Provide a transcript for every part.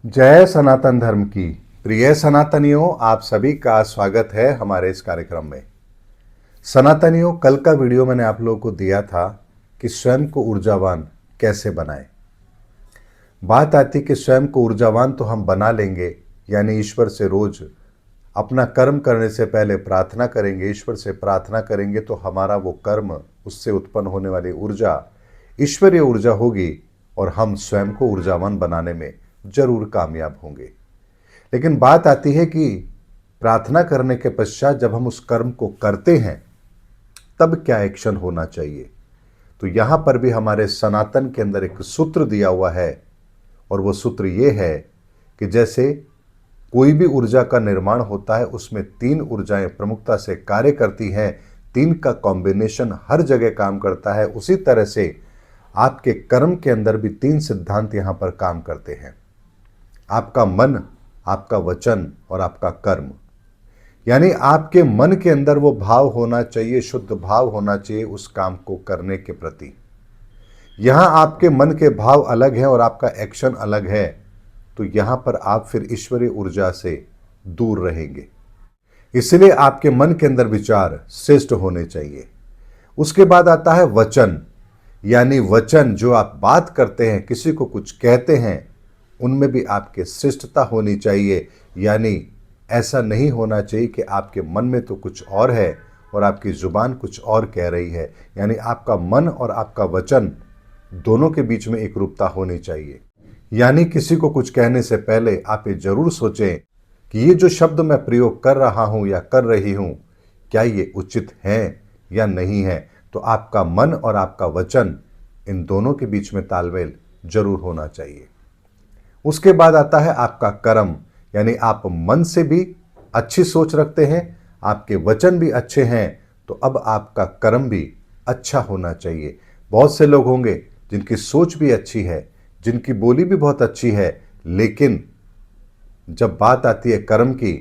जय सनातन धर्म की। प्रिय सनातनियों, आप सभी का स्वागत है हमारे इस कार्यक्रम में। सनातनियों, कल का वीडियो मैंने आप लोगों को दिया था कि स्वयं को ऊर्जावान कैसे बनाएं। बात आती कि स्वयं को ऊर्जावान तो हम बना लेंगे, यानी ईश्वर से रोज अपना कर्म करने से पहले प्रार्थना करेंगे, ईश्वर से प्रार्थना करेंगे तो हमारा वो कर्म, उससे उत्पन्न होने वाली ऊर्जा ईश्वरीय ऊर्जा होगी और हम स्वयं को ऊर्जावान बनाने में जरूर कामयाब होंगे। लेकिन बात आती है कि प्रार्थना करने के पश्चात जब हम उस कर्म को करते हैं तब क्या एक्शन होना चाहिए। तो यहां पर भी हमारे सनातन के अंदर एक सूत्र दिया हुआ है और वो सूत्र ये है कि जैसे कोई भी ऊर्जा का निर्माण होता है उसमें तीन ऊर्जाएं प्रमुखता से कार्य करती हैं, तीन का कॉम्बिनेशन हर जगह काम करता है। उसी तरह से आपके कर्म के अंदर भी तीन सिद्धांत यहां पर काम करते हैं। आपका मन, आपका वचन और आपका कर्म। यानी आपके मन के अंदर वो भाव होना चाहिए, शुद्ध भाव होना चाहिए उस काम को करने के प्रति। यहां आपके मन के भाव अलग हैं और आपका एक्शन अलग है, तो यहां पर आप फिर ईश्वरीय ऊर्जा से दूर रहेंगे। इसलिए आपके मन के अंदर विचार श्रेष्ठ होने चाहिए। उसके बाद आता है वचन, यानी वचन जो आप बात करते हैं, किसी को कुछ कहते हैं, उनमें भी आपके श्रेष्ठता होनी चाहिए। यानी ऐसा नहीं होना चाहिए कि आपके मन में तो कुछ और है और आपकी जुबान कुछ और कह रही है। यानी आपका मन और आपका वचन दोनों के बीच में एक रूपता होनी चाहिए। यानी किसी को कुछ कहने से पहले आप ये जरूर सोचें कि ये जो शब्द मैं प्रयोग कर रहा हूं या कर रही हूं, क्या ये उचित है या नहीं है। तो आपका मन और आपका वचन, इन दोनों के बीच में तालमेल जरूर होना चाहिए। उसके बाद आता है आपका कर्म, यानी आप मन से भी अच्छी सोच रखते हैं, आपके वचन भी अच्छे हैं, तो अब आपका कर्म भी अच्छा होना चाहिए। बहुत से लोग होंगे जिनकी सोच भी अच्छी है, जिनकी बोली भी बहुत अच्छी है, लेकिन जब बात आती है कर्म की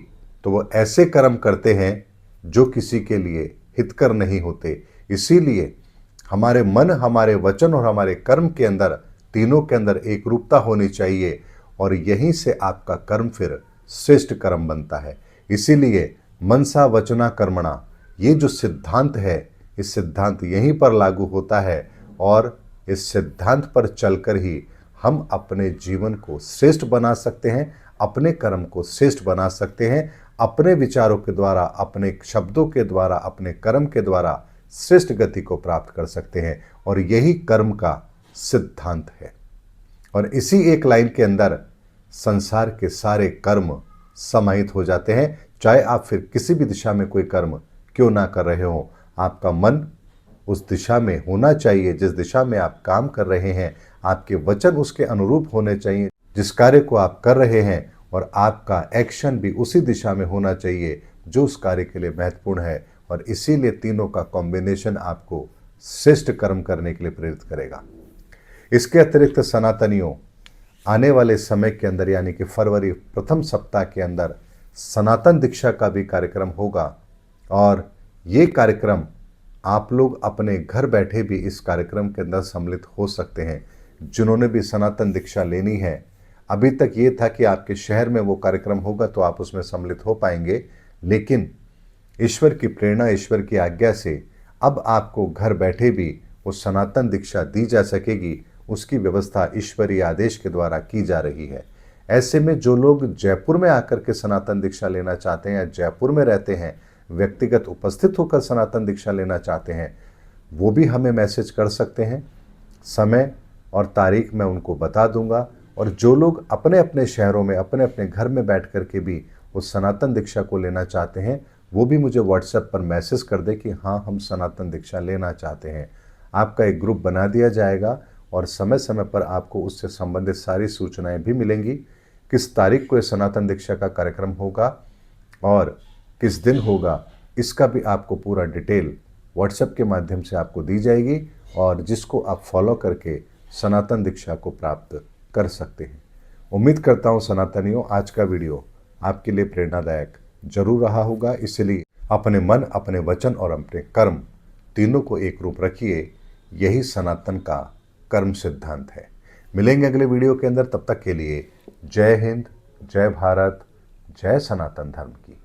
तो वो ऐसे कर्म करते हैं जो किसी के लिए हितकर नहीं होते। इसीलिए हमारे मन, हमारे वचन और हमारे कर्म के अंदर, तीनों के अंदर एक रूपता होनी चाहिए और यहीं से आपका कर्म फिर श्रेष्ठ कर्म बनता है। इसीलिए मनसा वचना कर्मणा, ये जो सिद्धांत है, इस सिद्धांत यहीं पर लागू होता है और इस सिद्धांत पर चलकर ही हम अपने जीवन को श्रेष्ठ बना सकते हैं, अपने कर्म को श्रेष्ठ बना सकते हैं, अपने विचारों के द्वारा, अपने शब्दों के द्वारा, अपने कर्म के द्वारा श्रेष्ठ गति को प्राप्त कर सकते हैं। और यही कर्म का सिद्धांत है और इसी एक लाइन के अंदर संसार के सारे कर्म समाहित हो जाते हैं। चाहे आप फिर किसी भी दिशा में कोई कर्म क्यों ना कर रहे हो, आपका मन उस दिशा में होना चाहिए जिस दिशा में आप काम कर रहे हैं, आपके वचन उसके अनुरूप होने चाहिए जिस कार्य को आप कर रहे हैं, और आपका एक्शन भी उसी दिशा में होना चाहिए जो उस कार्य के लिए महत्वपूर्ण है। और इसीलिए तीनों का कॉम्बिनेशन आपको श्रेष्ठ कर्म करने के लिए प्रेरित करेगा। इसके अतिरिक्त सनातनियों, आने वाले समय के अंदर यानी कि फरवरी प्रथम सप्ताह के अंदर सनातन दीक्षा का भी कार्यक्रम होगा और ये कार्यक्रम आप लोग अपने घर बैठे भी इस कार्यक्रम के अंदर सम्मिलित हो सकते हैं। जिन्होंने भी सनातन दीक्षा लेनी है, अभी तक ये था कि आपके शहर में वो कार्यक्रम होगा तो आप उसमें सम्मिलित हो पाएंगे, लेकिन ईश्वर की प्रेरणा, ईश्वर की आज्ञा से अब आपको घर बैठे भी उस सनातन दीक्षा दी जा सकेगी। उसकी व्यवस्था ईश्वरीय आदेश के द्वारा की जा रही है। ऐसे में जो लोग जयपुर में आकर के सनातन दीक्षा लेना चाहते हैं या जयपुर में रहते हैं, व्यक्तिगत उपस्थित होकर सनातन दीक्षा लेना चाहते हैं, वो भी हमें मैसेज कर सकते हैं। समय और तारीख मैं उनको बता दूंगा। और जो लोग अपने अपने शहरों में, अपने अपने घर में बैठ कर के भी उस सनातन दीक्षा को लेना चाहते हैं, वो भी मुझे व्हाट्सएप पर मैसेज कर दे कि हाँ, हम सनातन दीक्षा लेना चाहते हैं। आपका एक ग्रुप बना दिया जाएगा और समय समय पर आपको उससे संबंधित सारी सूचनाएं भी मिलेंगी। किस तारीख को ये सनातन दीक्षा का कार्यक्रम होगा और किस दिन होगा, इसका भी आपको पूरा डिटेल व्हाट्सएप के माध्यम से आपको दी जाएगी और जिसको आप फॉलो करके सनातन दीक्षा को प्राप्त कर सकते हैं। उम्मीद करता हूँ सनातनियों, आज का वीडियो आपके लिए प्रेरणादायक जरूर रहा होगा। इसलिए अपने मन, अपने वचन और अपने कर्म तीनों को एक रूप रखिए। यही सनातन का कर्म सिद्धांत है। मिलेंगे अगले वीडियो के अंदर, तब तक के लिए जय हिंद, जय भारत, जय सनातन धर्म की।